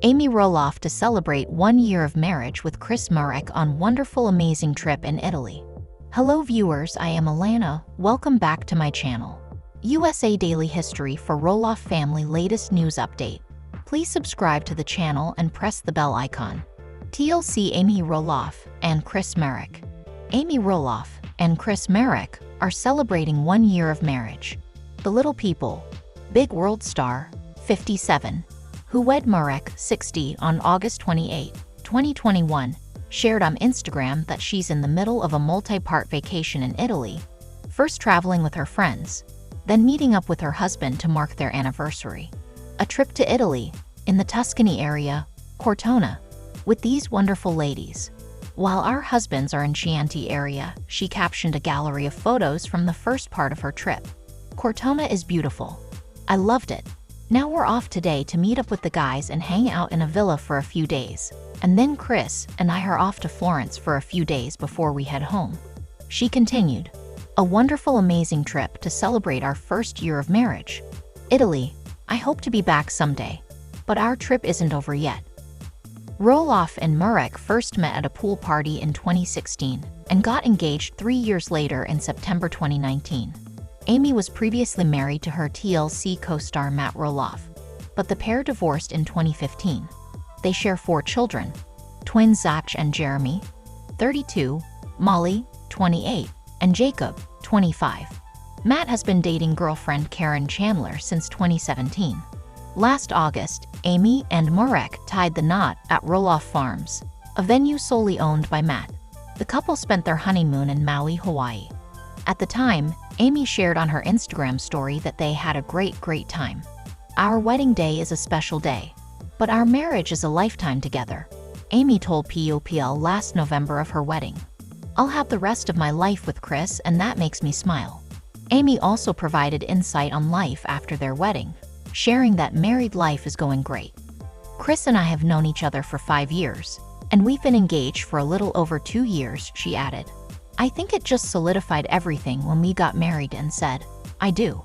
Amy Roloff to celebrate 1 year of marriage with Chris Marek on wonderful amazing trip in Italy. Hello viewers, I am Alana, welcome back to my channel. USA Daily History for Roloff family latest news update. Please subscribe to the channel and press the bell icon. TLC Amy Roloff and Chris Marek. Amy Roloff and Chris Marek are celebrating 1 year of marriage. The Little People, big world star, 57, who wed Marek, 60, on August 28, 2021, shared on Instagram that she's in the middle of a multi-part vacation in Italy, first traveling with her friends, then meeting up with her husband to mark their anniversary. A trip to Italy, in the Tuscany area, Cortona, with these wonderful ladies. While our husbands are in Chianti area, she captioned a gallery of photos from the first part of her trip. Cortona is beautiful. I loved it. Now we're off today to meet up with the guys and hang out in a villa for a few days. And then Chris and I are off to Florence for a few days before we head home. She continued, a wonderful amazing trip to celebrate our first year of marriage. Italy, I hope to be back someday. But our trip isn't over yet. Roloff and Marek first met at a pool party in 2016 and got engaged 3 years later in September 2019. Amy was previously married to her TLC co-star Matt Roloff, but the pair divorced in 2015. They share 4 children, twins Zach and Jeremy, 32, Molly, 28, and Jacob, 25. Matt has been dating girlfriend Karen Chandler since 2017. Last August, Amy and Marek tied the knot at Roloff Farms, a venue solely owned by Matt. The couple spent their honeymoon in Maui, Hawaii. At the time, Amy shared on her Instagram story that they had a great time. Our wedding day is a special day, but our marriage is a lifetime together. Amy told POPL last November of her wedding. I'll have the rest of my life with Chris and that makes me smile. Amy also provided insight on life after their wedding, sharing that married life is going great. Chris and I have known each other for 5 years, and we've been engaged for a little over 2 years, she added. I think it just solidified everything when we got married and said, I do.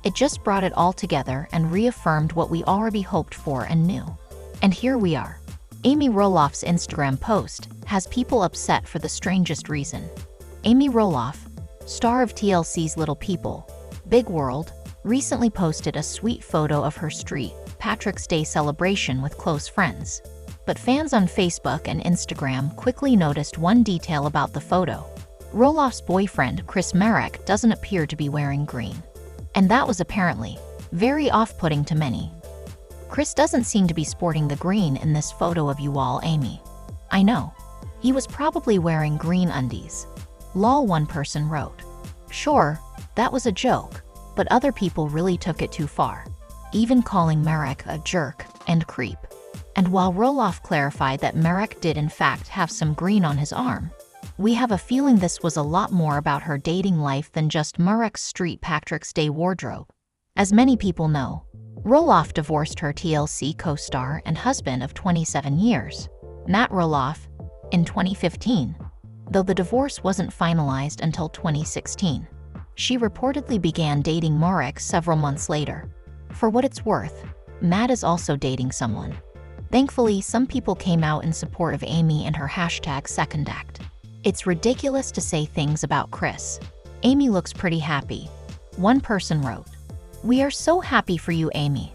It just brought it all together and reaffirmed what we already hoped for and knew. And here we are. Amy Roloff's Instagram post has people upset for the strangest reason. Amy Roloff, star of TLC's Little People, Big World, recently posted a sweet photo of her St. Patrick's Day celebration with close friends. But fans on Facebook and Instagram quickly noticed one detail about the photo. Roloff's boyfriend, Chris Marek, doesn't appear to be wearing green. And that was apparently very off-putting to many. Chris doesn't seem to be sporting the green in this photo of you all, Amy. I know. He was probably wearing green undies. Lol, one person wrote. Sure, that was a joke, but other people really took it too far, even calling Marek a jerk and creep. And while Roloff clarified that Marek did in fact have some green on his arm, we have a feeling this was a lot more about her dating life than just Marek's St. Patrick's Day wardrobe. As many people know, Roloff divorced her TLC co-star and husband of 27 years, Matt Roloff, in 2015, though the divorce wasn't finalized until 2016. She reportedly began dating Marek several months later. For what it's worth, Matt is also dating someone. Thankfully, some people came out in support of Amy and her #second act. It's ridiculous to say things about Chris. Amy looks pretty happy. One person wrote, we are so happy for you, Amy.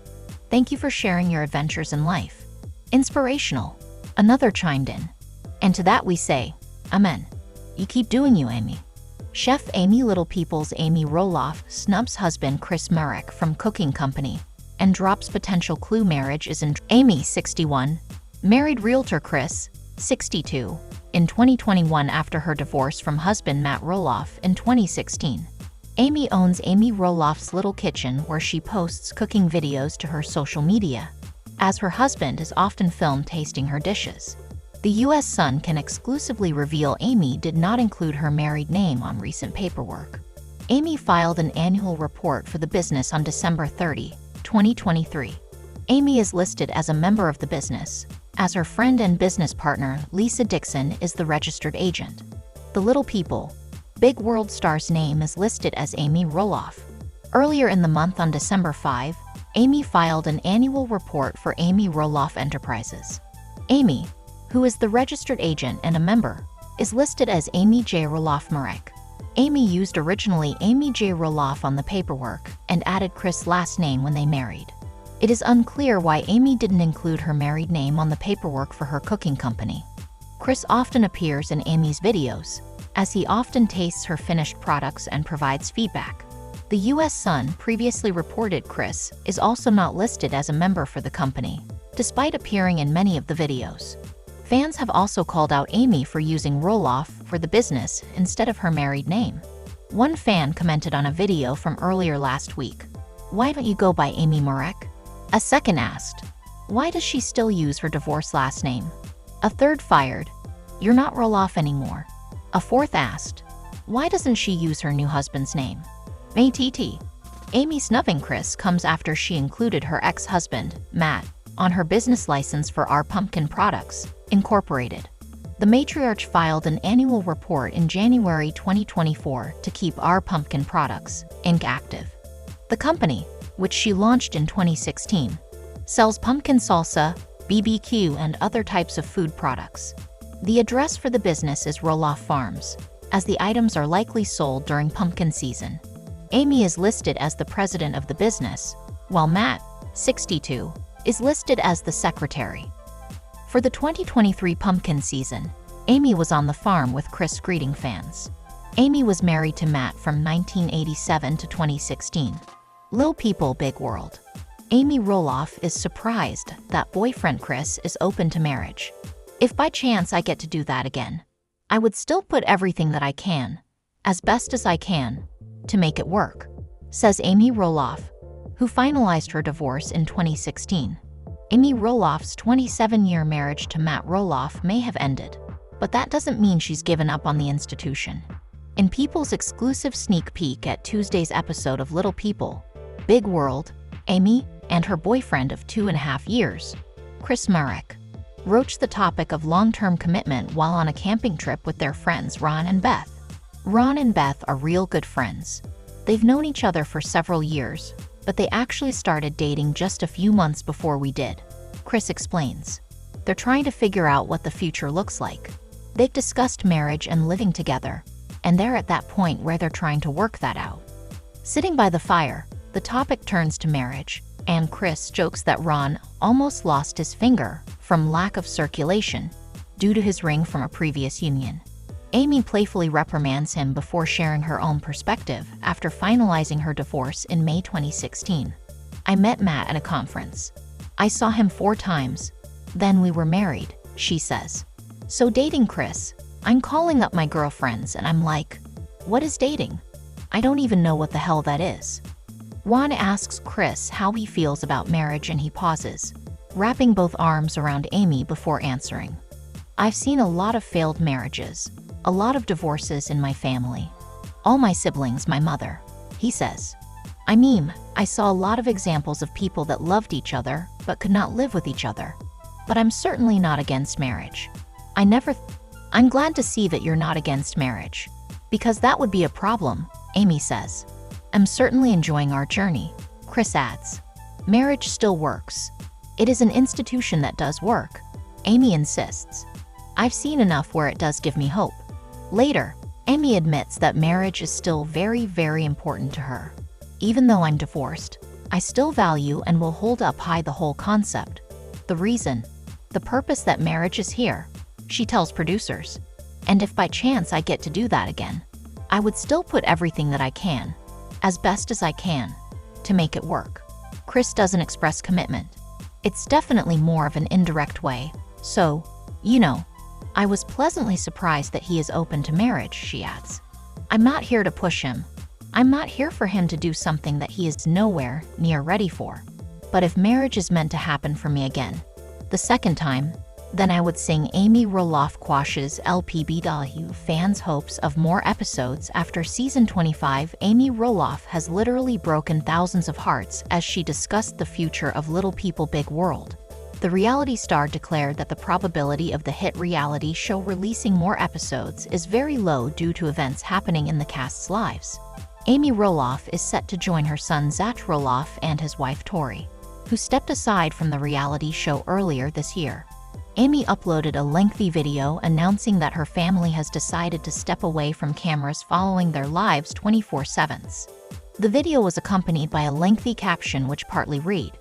Thank you for sharing your adventures in life. Inspirational. Another chimed in. And to that we say, amen. You keep doing you, Amy. Chef Amy Little People's Amy Roloff snubs husband Chris Marek from cooking company and drops potential clue marriage is in. Amy, 61, married realtor Chris, 62, in 2021 after her divorce from husband Matt Roloff in 2016. Amy owns Amy Roloff's Little Kitchen, where she posts cooking videos to her social media, as her husband is often filmed tasting her dishes. The U.S. Sun can exclusively reveal Amy did not include her married name on recent paperwork. Amy filed an annual report for the business on December 30, 2023. Amy is listed as a member of the business, as her friend and business partner Lisa Dixon is the registered agent. The Little People, Big World star's name is listed as Amy Roloff. Earlier in the month on December 5, Amy filed an annual report for Amy Roloff Enterprises. Amy, who is the registered agent and a member, is listed as Amy J. Roloff Marek. Amy used originally Amy J. Roloff on the paperwork and added Chris' last name when they married. It is unclear why Amy didn't include her married name on the paperwork for her cooking company. Chris often appears in Amy's videos, as he often tastes her finished products and provides feedback. The U.S. Sun previously reported Chris is also not listed as a member for the company, despite appearing in many of the videos. Fans have also called out Amy for using Roloff for the business instead of her married name. One fan commented on a video from earlier last week, "Why don't you go by Amy Marek?" A second asked, "Why does she still use her divorce last name?" A third fired, "You're not Roloff anymore." A fourth asked, "Why doesn't she use her new husband's name?" ATT. Amy snubbing Chris comes after she included her ex-husband, Matt, on her business license for Our Pumpkin Products, Incorporated. The matriarch filed an annual report in January 2024 to keep Our Pumpkin Products, Inc. active. The company, which she launched in 2016, sells pumpkin salsa, BBQ, and other types of food products. The address for the business is Roloff Farms, as the items are likely sold during pumpkin season. Amy is listed as the president of the business, while Matt, 62, is listed as the secretary. For the 2023 pumpkin season, Amy was on the farm with Chris greeting fans. Amy was married to Matt from 1987 to 2016. Little People Big World. Amy Roloff is surprised that boyfriend Chris is open to marriage. "If by chance I get to do that again, I would still put everything that I can, as best as I can, to make it work," says Amy Roloff, who finalized her divorce in 2016. Amy Roloff's 27-year marriage to Matt Roloff may have ended, but that doesn't mean she's given up on the institution. In People's exclusive sneak peek at Tuesday's episode of Little People, Big World, Amy and her boyfriend of 2.5 years, Chris Marek, broached the topic of long-term commitment while on a camping trip with their friends Ron and Beth. Ron and Beth are real good friends. They've known each other for several years, but they actually started dating just a few months before we did. Chris explains. They're trying to figure out what the future looks like. They've discussed marriage and living together, and they're at that point where they're trying to work that out. Sitting by the fire, the topic turns to marriage, and Chris jokes that Ron almost lost his finger from lack of circulation due to his ring from a previous union. Amy playfully reprimands him before sharing her own perspective after finalizing her divorce in May 2016. "I met Matt at a conference. I saw him 4 times. Then we were married," she says. "So dating Chris, I'm calling up my girlfriends and I'm like, what is dating? I don't even know what the hell that is." Juan asks Chris how he feels about marriage and he pauses, wrapping both arms around Amy before answering. "I've seen a lot of failed marriages. A lot of divorces in my family. All my siblings, my mother," he says. "I mean, I saw a lot of examples of people that loved each other but could not live with each other. But I'm certainly not against marriage. I'm glad to see that you're not against marriage, because that would be a problem," Amy says. "I'm certainly enjoying our journey," Chris adds. "Marriage still works. It is an institution that does work," Amy insists. "I've seen enough where it does give me hope." Later, Amy admits that marriage is still very, very important to her. "Even though I'm divorced, I still value and will hold up high the whole concept. The reason, the purpose that marriage is here," she tells producers. "And if by chance I get to do that again, I would still put everything that I can, as best as I can, to make it work." Chris doesn't express commitment. It's definitely more of an indirect way. "So, you know, I was pleasantly surprised that he is open to marriage," she adds. "I'm not here to push him. I'm not here for him to do something that he is nowhere near ready for. But if marriage is meant to happen for me again, the second time, then I would sing." Amy Roloff quashes LPBW fans' hopes of more episodes after season 25. Amy Roloff has literally broken thousands of hearts as she discussed the future of Little People Big World. The reality star declared that the probability of the hit reality show releasing more episodes is very low due to events happening in the cast's lives. Amy Roloff is set to join her son Zach Roloff and his wife Tori, who stepped aside from the reality show earlier this year. Amy uploaded a lengthy video announcing that her family has decided to step away from cameras following their lives 24/7. The video was accompanied by a lengthy caption which partly read.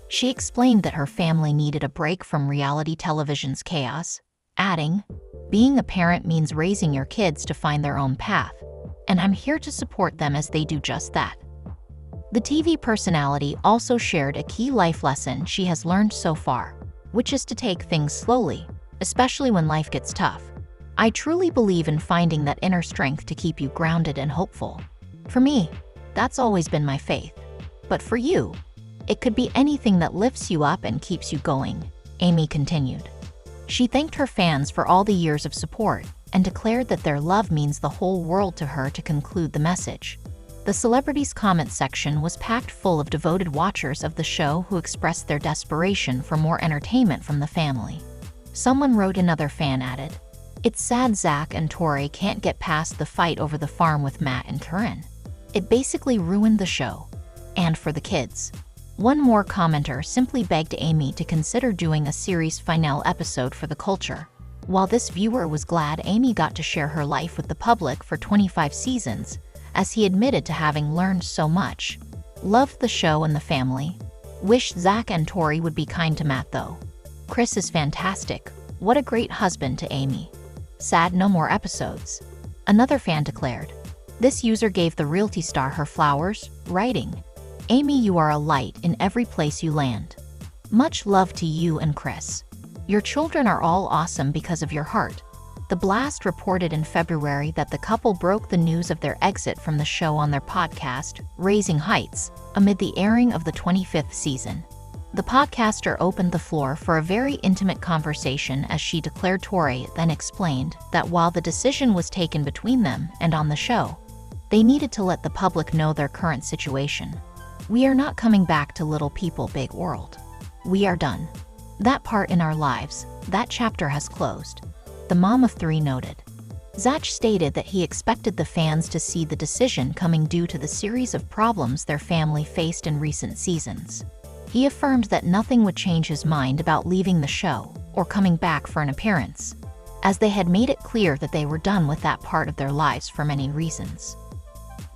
She explained that her family needed a break from reality television's chaos, adding, "Being a parent means raising your kids to find their own path, and I'm here to support them as they do just that." The TV personality also shared a key life lesson she has learned so far, which is to take things slowly, especially when life gets tough. "I truly believe in finding that inner strength to keep you grounded and hopeful. For me, that's always been my faith. But for you, it could be anything that lifts you up and keeps you going," Amy continued. She thanked her fans for all the years of support and declared that their love means the whole world to her to conclude the message. The celebrities' comment section was packed full of devoted watchers of the show who expressed their desperation for more entertainment from the family. Someone wrote, another fan added, "It's sad Zach and Tori can't get past the fight over the farm with Matt and Corinne. It basically ruined the show. And for the kids." One more commenter simply begged Amy to consider doing a series finale episode for the culture. While this viewer was glad Amy got to share her life with the public for 25 seasons, as he admitted to having learned so much. "Loved the show and the family. Wish Zach and Tori would be kind to Matt though. Chris is fantastic. What a great husband," to Amy. "Sad no more episodes," another fan declared. This user gave the reality star her flowers, writing, "Amy, you are a light in every place you land. Much love to you and Chris. Your children are all awesome because of your heart." The Blast reported in February that the couple broke the news of their exit from the show on their podcast, Raising Heights, amid the airing of the 25th season. The podcaster opened the floor for a very intimate conversation as she declared. Tori then explained that while the decision was taken between them and on the show, they needed to let the public know their current situation. "We are not coming back to Little People Big World. We are done. That part in our lives, that chapter has closed," the mom of three noted. Zach stated that he expected the fans to see the decision coming due to the series of problems their family faced in recent seasons. He affirmed that nothing would change his mind about leaving the show or coming back for an appearance, as they had made it clear that they were done with that part of their lives for many reasons.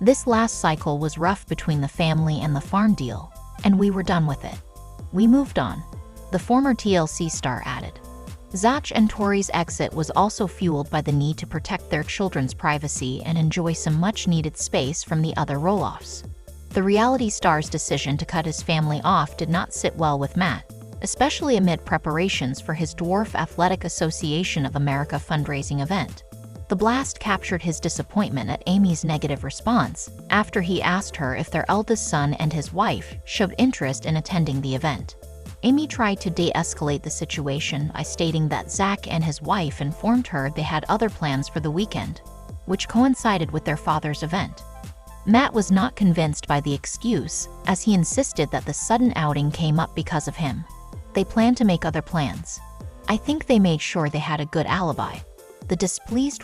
"This last cycle was rough between the family and the farm deal, and we were done with it. We moved on," the former TLC star added. Zach and Tori's exit was also fueled by the need to protect their children's privacy and enjoy some much-needed space from the other Roloffs. The reality star's decision to cut his family off did not sit well with Matt, especially amid preparations for his Dwarf Athletic Association of America fundraising event. The Blast captured his disappointment at Amy's negative response after he asked her if their eldest son and his wife showed interest in attending the event. Amy tried to de-escalate the situation by stating that Zach and his wife informed her they had other plans for the weekend, which coincided with their father's event. Matt was not convinced by the excuse, as he insisted that the sudden outing came up because of him. "They planned to make other plans. I think they made sure they had a good alibi," the displeased